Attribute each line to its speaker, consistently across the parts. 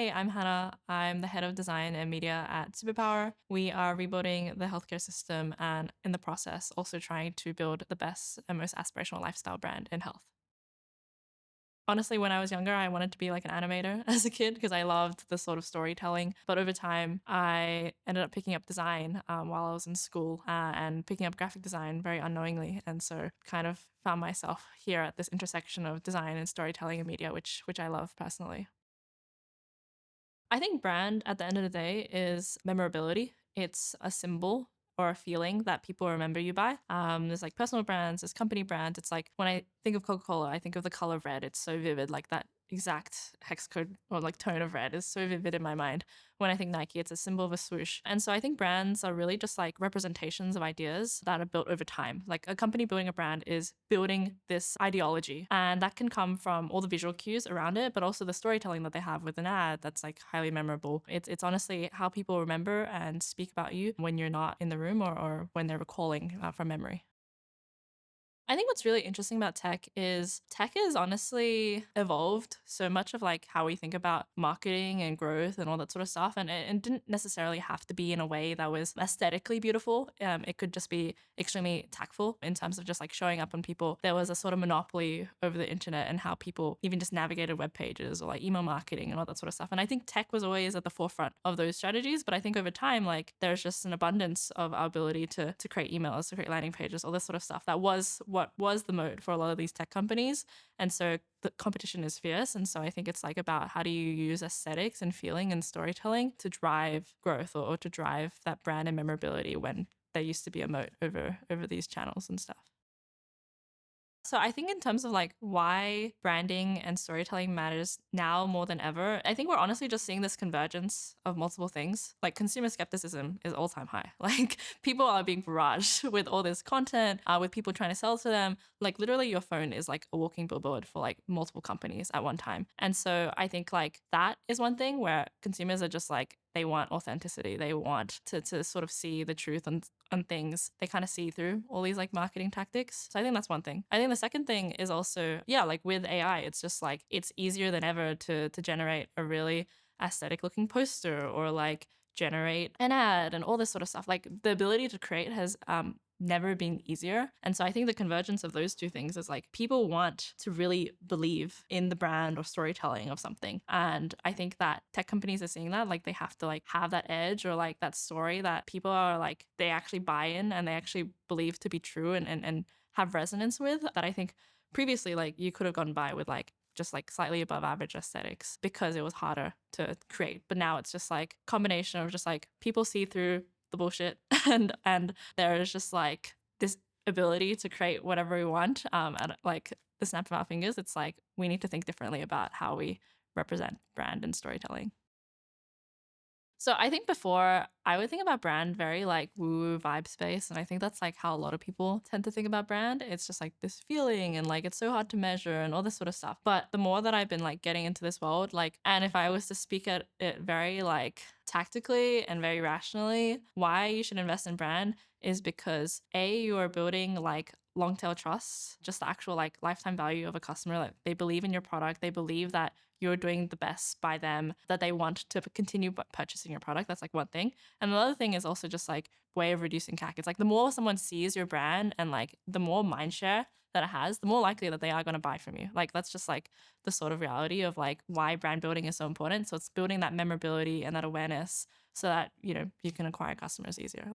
Speaker 1: Hi, I'm Hannah. I'm the head of design and media at Superpower. We are rebuilding the healthcare system and, in the process, also trying to build the best and most aspirational lifestyle brand in health. Honestly, when I was younger, I wanted to be like an animator as a kid because I loved the sort of storytelling. But over time, I ended up picking up design while I was in school and picking up graphic design very unknowingly. And so kind of found myself here at this intersection of design and storytelling and media, which I love personally. I think brand at the end of the day is memorability. It's a symbol or a feeling that people remember you by. There's like personal brands, there's company brands. It's like when I think of Coca-Cola, I think of the color red. It's so vivid, like that exact hex code or like tone of red is so vivid in my mind. When I think Nike, it's a symbol of a swoosh. And so I think brands are really just like representations of ideas that are built over time. Like a company building a brand is building this ideology. And that can come from all the visual cues around it, but also the storytelling that they have with an ad that's like highly memorable. It's honestly how people remember and speak about you when you're not in the room or when they're recalling from memory. I think what's really interesting about tech is honestly evolved so much of like how we think about marketing and growth and all that sort of stuff. And it didn't necessarily have to be in a way that was aesthetically beautiful. It could just be extremely tactful in terms of just like showing up on people. There was a sort of monopoly over the internet and how people even just navigated web pages or like email marketing and all that sort of stuff. And I think tech was always at the forefront of those strategies. But I think over time, like there's just an abundance of our ability to create emails, to create landing pages, all this sort of stuff. That was what was the mode for a lot of these tech companies. And so the competition is fierce. And so I think it's like about how do you use aesthetics and feeling and storytelling to drive growth or to drive that brand and memorability when there used to be a moat over these channels and stuff. So I think in terms of like why branding and storytelling matters now more than ever, I think we're honestly just seeing this convergence of multiple things. Like consumer skepticism is all-time high. Like people are being barraged with all this content, with people trying to sell to them. Like literally your phone is like a walking billboard for like multiple companies at one time. And so I think like that is one thing where consumers are just like, they want authenticity. They want to sort of see the truth on things. They kind of see through all these like marketing tactics. So I think that's one thing. I think the second thing is also, yeah, like with AI, it's just like it's easier than ever to generate a really aesthetic looking poster or like generate an ad and all this sort of stuff. Like the ability to create has never been easier. And so I think the convergence of those two things is like people want to really believe in the brand or storytelling of something. And I think that tech companies are seeing that, like they have to like have that edge or like that story that people are like, they actually buy in and they actually believe to be true and have resonance with, that I think previously like you could have gone by with like just like slightly above average aesthetics because it was harder to create. But now it's just like combination of just like people see through the bullshit and there is just like this ability to create whatever we want at like the snap of our fingers. It's like we need to think differently about how we represent brand and storytelling. So I think before I would think about brand very like woo vibe space. And I think that's like how a lot of people tend to think about brand. It's just like this feeling and like it's so hard to measure and all this sort of stuff. But the more that I've been like getting into this world, like, and if I was to speak at it very like tactically and very rationally, why you should invest in brand is because A, you are building like long tail trust, just the actual like lifetime value of a customer. Like they believe in your product, they believe that you're doing the best by them, that they want to continue purchasing your product. That's like one thing. And the other thing is also just like way of reducing CAC. It's like the more someone sees your brand and like the more mind share that it has, the more likely that they are going to buy from you. Like that's just like the sort of reality of like why brand building is so important. So it's building that memorability and that awareness so that, you know, you can acquire customers easier.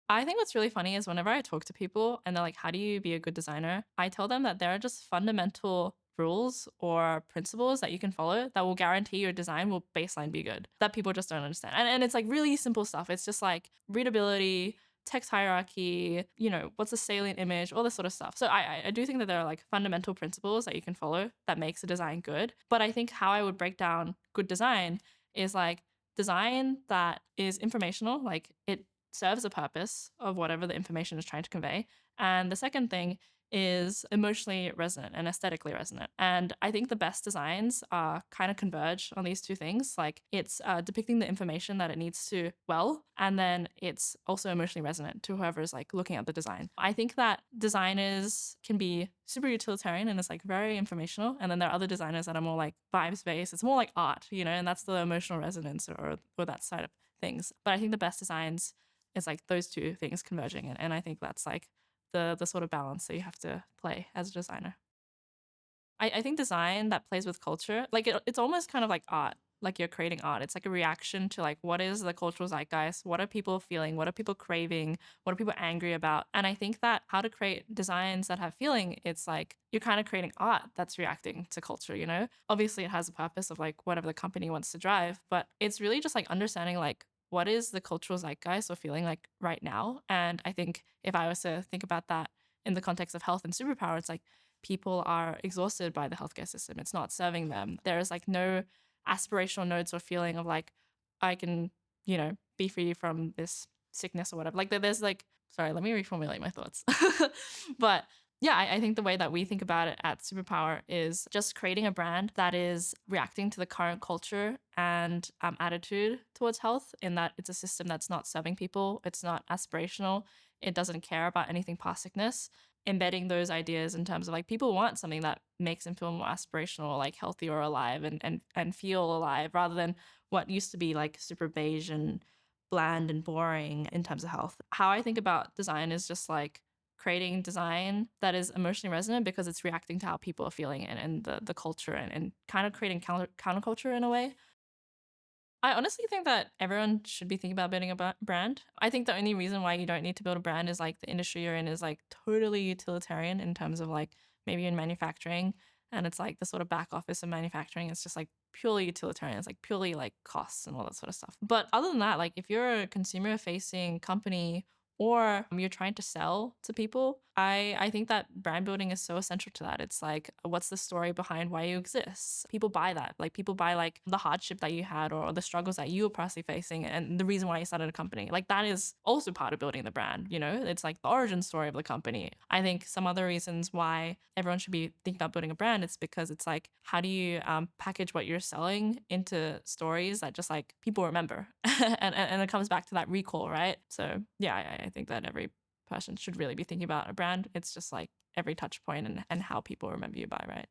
Speaker 1: I think what's really funny is whenever I talk to people and they're like, how do you be a good designer? I tell them that there are just fundamental rules or principles that you can follow that will guarantee your design will baseline be good, that people just don't understand. And it's like really simple stuff. It's just like readability, text hierarchy, you know, what's a salient image, all this sort of stuff. So I do think that there are like fundamental principles that you can follow that makes a design good. But I think how I would break down good design is like design that is informational, like it serves a purpose of whatever the information is trying to convey. And the second thing is emotionally resonant and aesthetically resonant. And I think the best designs kind of converge on these two things. Like it's depicting the information that it needs to well, and then it's also emotionally resonant to whoever's like looking at the design. I think that designers can be super utilitarian and it's like very informational. And then there are other designers that are more like vibes based. It's more like art, and that's the emotional resonance or that side of things. But I think the best designs is like those two things converging. And I think that's like the sort of balance that you have to play as a designer. I think design that plays with culture, like it's almost kind of like art, like you're creating art. It's like a reaction to like what is the cultural zeitgeist, what are people feeling, what are people craving, what are people angry about. And I think that how to create designs that have feeling, it's like you're kind of creating art that's reacting to culture. Obviously it has a purpose of like whatever the company wants to drive, but it's really just like understanding like what is the cultural zeitgeist or feeling like right now. And I think if I was to think about that in the context of health and superpower, it's like people are exhausted by the healthcare system. It's not serving them. There is like no aspirational notes or feeling of like, I can, be free from this sickness or whatever. Like there's like, sorry, let me reformulate my thoughts. But yeah, I think the way that we think about it at Superpower is just creating a brand that is reacting to the current culture and attitude towards health, in that it's a system that's not serving people, it's not aspirational, it doesn't care about anything past sickness. Embedding those ideas in terms of like people want something that makes them feel more aspirational, like healthy or alive and feel alive, rather than what used to be like super beige and bland and boring in terms of health. How I think about design is just like creating design that is emotionally resonant because it's reacting to how people are feeling and the culture and kind of creating counterculture in a way. I honestly think that everyone should be thinking about building a brand. I think the only reason why you don't need to build a brand is like the industry you're in is like totally utilitarian in terms of like maybe in manufacturing, and it's like the sort of back office of manufacturing. It's just like purely utilitarian. It's like purely like costs and all that sort of stuff. But other than that, like if you're a consumer facing company or you're trying to sell to people, I think that brand building is so essential to that. It's like, what's the story behind why you exist? People buy that. Like people buy like the hardship that you had or the struggles that you were personally facing and the reason why you started a company. Like that is also part of building the brand. It's like the origin story of the company. I think some other reasons why everyone should be thinking about building a brand, it's because it's like, how do you package what you're selling into stories that just like people remember? And it comes back to that recall, right? So yeah, I think that every person should really be thinking about a brand. It's just like every touch point and how people remember you by, right?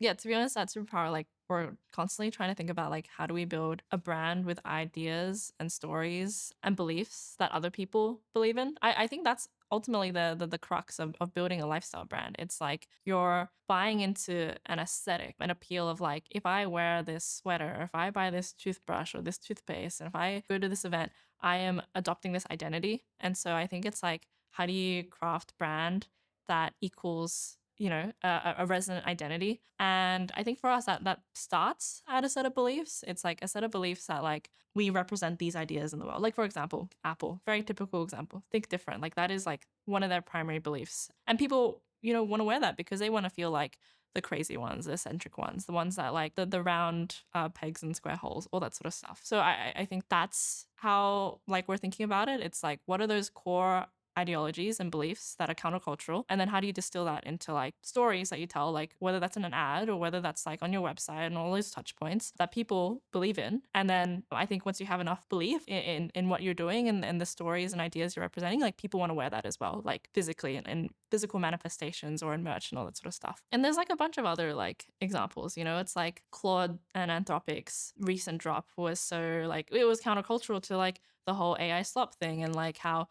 Speaker 1: Yeah, to be honest, at Superpower, like we're constantly trying to think about like how do we build a brand with ideas and stories and beliefs that other people believe in. I think that's ultimately the crux of building a lifestyle brand. It's like you're buying into an aesthetic, an appeal of like, if I wear this sweater, or if I buy this toothbrush or this toothpaste, and if I go to this event, I am adopting this identity. And so I think it's like, how do you craft brand that equals a resonant identity? And I think for us that starts at a set of beliefs. It's like a set of beliefs that like we represent these ideas in the world. Like for example, Apple, very typical example, think different. Like that is like one of their primary beliefs, and people want to wear that because they want to feel like the crazy ones, the eccentric ones, the ones that like the round pegs and square holes, all that sort of stuff. So I think that's how like we're thinking about it. It's like, what are those core ideologies and beliefs that are countercultural, and then how do you distill that into like stories that you tell, like whether that's in an ad or whether that's like on your website and all those touch points that people believe in. And then I think once you have enough belief in what you're doing and the stories and ideas you're representing, like people want to wear that as well, like physically and physical manifestations or in merch and all that sort of stuff. And there's like a bunch of other like examples. It's like Claude and Anthropic's recent drop was so like it was countercultural to like the whole AI slop thing, and like how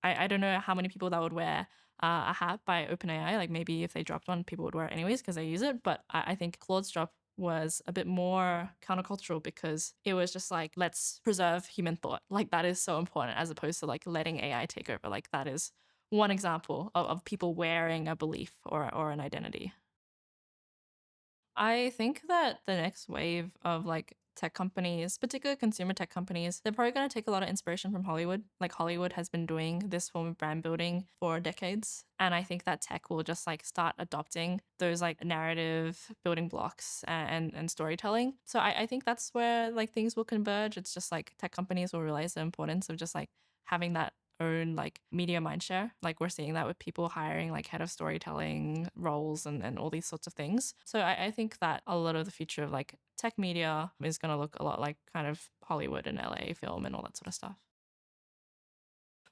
Speaker 1: I don't know how many people that would wear a hat by OpenAI. Like maybe if they dropped one, people would wear it anyways because they use it. But I think Claude's drop was a bit more countercultural because it was just like, let's preserve human thought. Like that is so important, as opposed to like letting AI take over. Like that is one example of people wearing a belief or an identity. I think that the next wave of like tech companies, particularly consumer tech companies, they're probably going to take a lot of inspiration from Hollywood. Like Hollywood has been doing this form of brand building for decades. And I think that tech will just like start adopting those like narrative building blocks and storytelling. So I think that's where like things will converge. It's just like tech companies will realize the importance of just like having that own like media mindshare. Like we're seeing that with people hiring like head of storytelling roles and all these sorts of things. So I think that a lot of the future of like tech media is going to look a lot like kind of Hollywood and LA film and all that sort of stuff.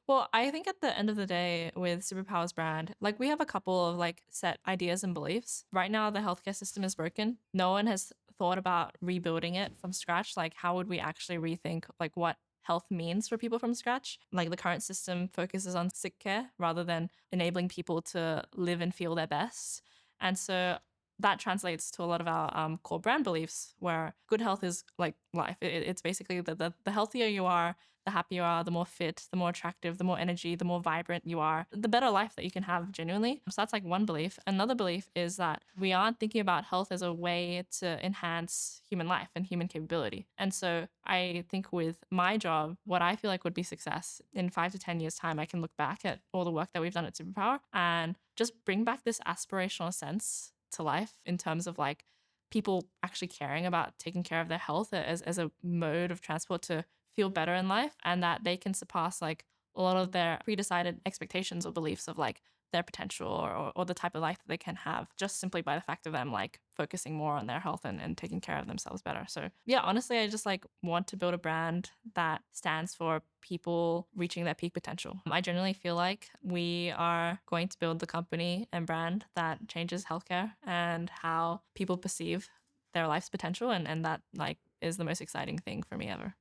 Speaker 1: Well, I think at the end of the day with Superpower's brand, like we have a couple of like set ideas and beliefs. Right now the healthcare system is broken. No one has thought about rebuilding it from scratch. Like how would we actually rethink like what health means for people from scratch? Like the current system focuses on sick care rather than enabling people to live and feel their best. And so that translates to a lot of our core brand beliefs where good health is like life. It's basically the healthier you are, the happier you are, the more fit, the more attractive, the more energy, the more vibrant you are, the better life that you can have genuinely. So that's like one belief. Another belief is that we aren't thinking about health as a way to enhance human life and human capability. And so I think with my job, what I feel like would be success in 5 to 10 years' time, I can look back at all the work that we've done at Superpower and just bring back this aspirational sense to life in terms of like people actually caring about taking care of their health as a mode of transport to feel better in life, and that they can surpass like a lot of their pre-decided expectations or beliefs of like their potential or the type of life that they can have just simply by the fact of them like focusing more on their health and taking care of themselves better. So yeah, honestly, I just like want to build a brand that stands for people reaching their peak potential. I generally feel like we are going to build the company and brand that changes healthcare and how people perceive their life's potential, and that like is the most exciting thing for me ever.